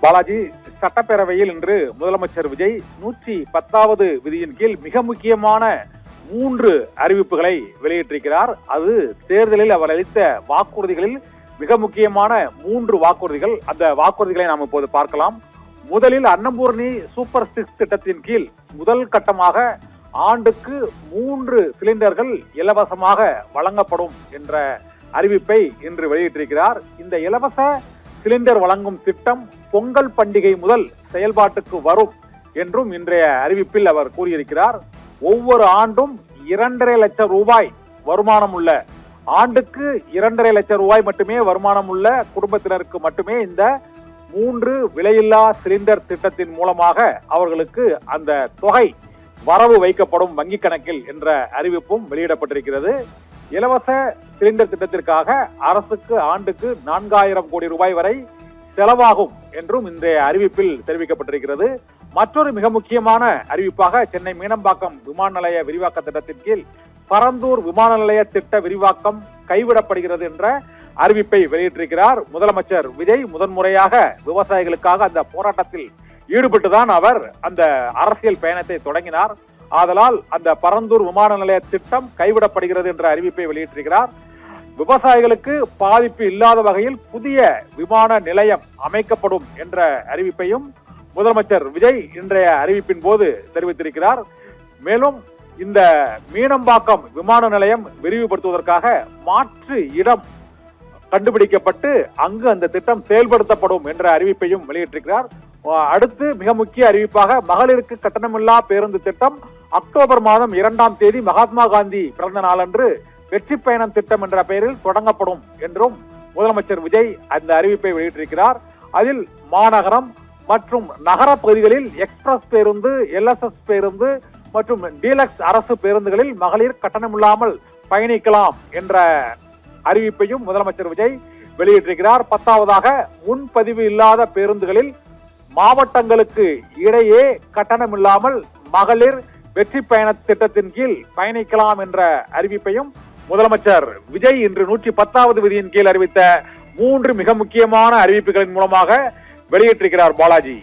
பாலாஜி, சட்டப்பேரவையில் இன்று முதலமைச்சர் விஜய் 110வது விதியின் கீழ் மிக முக்கியமான 3 அறிவிப்புகளை வெளியிட்டிருக்கிறார். அது தேர்தலில் அவர் அளித்த வாக்குறுதிகளில் மிக முக்கியமான 3 வாக்குறுதிகள். அந்த வாக்குறுதிகளை நாம் இப்போது பார்க்கலாம். முதலில் அன்னபூர்ணி சூப்பர் 6 திட்டத்தின் கீழ் முதல் கட்டமாக ஆண்டுக்கு 3 சிலிண்டர்கள் இலவசமாக வழங்கப்படும் என்ற அறிவிப்பை இன்று வெளியிட்டிருக்கிறார். இந்த இலவச சிலிண்டர் வழங்கும் திட்டம் பொங்கல் பண்டிகை முதல் செயல்பாட்டுக்கு வரும் என்றும் இன்றைய அறிவிப்பில் அவர் கூறியிருக்கிறார். ஒவ்வொரு ஆண்டும் 2.5 லட்சம் ரூபாய் வருமானம் உள்ள, ஆண்டுக்கு 2.5 லட்சம் ரூபாய் மட்டுமே வருமானம் உள்ள குடும்பத்தினருக்கு மட்டுமே இந்த 3 விலையில்லா சிலிண்டர் திட்டத்தின் மூலமாக அவர்களுக்கு அந்த தொகை வரவு வைக்கப்படும் வங்கி கணக்கில் என்ற அறிவிப்பும் வெளியிடப்பட்டிருக்கிறது. இலவச சிலிண்டர் திட்டத்திற்காக அரசுக்கு ஆண்டுக்கு 4000 கோடி ரூபாய் வரை செலவாகும் என்றும் இன்றைய அறிவிப்பில் தெரிவிக்கப்பட்டிருக்கிறது. மற்றொரு மிக முக்கியமான அறிவிப்பாக சென்னை மீனம்பாக்கம் விமான நிலைய விரிவாக்க திட்டத்தின் கீழ் பரந்தூர் விமான நிலைய திட்ட விரிவாக்கம் கைவிடப்படுகிறது என்ற அறிவிப்பை வெளியிட்டிருக்கிறார். முதலமைச்சர் விஜய் முதன்முறையாக விவசாயிகளுக்காக அந்த போராட்டத்தில் ஈடுபட்டுதான் அவர் அந்த அரசியல் பயணத்தை தொடங்கினார். ஆதலால் அந்த பரந்தூர் விமான நிலைய திட்டம் கைவிடப்படுகிறது என்ற அறிவிப்பை வெளியிட்டிருக்கிறார். விவசாயிகளுக்கு பாதிப்பு இல்லாத வகையில் புதிய விமான நிலையம் அமைக்கப்படும் என்ற அறிவிப்பையும் முதலமைச்சர் விஜய் இன்றைய அறிவிப்பின் போது தெரிவித்திருக்கிறார். மேலும் இந்த மீனம்பாக்கம் விமான நிலையம் விரிவுபடுத்துவதற்காக மாற்று இடம் கண்டுபிடிக்கப்பட்டு அங்கு அந்த திட்டம் செயல்படுத்தப்படும் என்ற அறிவிப்பையும் வெளியிட்டிருக்கிறார். அடுத்து மிக முக்கிய அறிவிப்பாக மகளிருக்கு கட்டணமில்லா பேருந்து திட்டம் அக்டோபர் மாதம் 2ஆம் தேதி மகாத்மா காந்தி பிறந்த நாளன்று வெற்றி பயணம் திட்டம் என்ற பெயரில் தொடங்கப்படும் என்றும் முதலமைச்சர் விஜய் அந்த அறிவிப்பை வெளியிட்டிருக்கிறார். அதில் மாநகரம் மற்றும் நகர பகுதிகளில் எக்ஸ்பிரஸ் பேருந்து, LSS பேருந்து மற்றும் டீலக்ஸ் அரசு பேருந்துகளில் மகளிர் கட்டணமில்லாமல் பயணிக்கலாம் என்ற அறிவிப்பையும் முதலமைச்சர் விஜய் வெளியிட்டிருக்கிறார். 10வதாக முன்பதிவு இல்லாத பேருந்துகளில் மாவட்டங்களுக்கு இடையே கட்டணம் இல்லாமல் மகளிர் வெற்றி பயண திட்டத்தின் கீழ் பயணிக்கலாம் என்ற அறிவிப்பையும் முதலமைச்சர் விஜய் இன்று 110வது விதியின் கீழ் அறிவித்த 3 மிக முக்கியமான அறிவிப்புகளின் மூலமாக வெளியிட்டிருக்கிறார். பாலாஜி.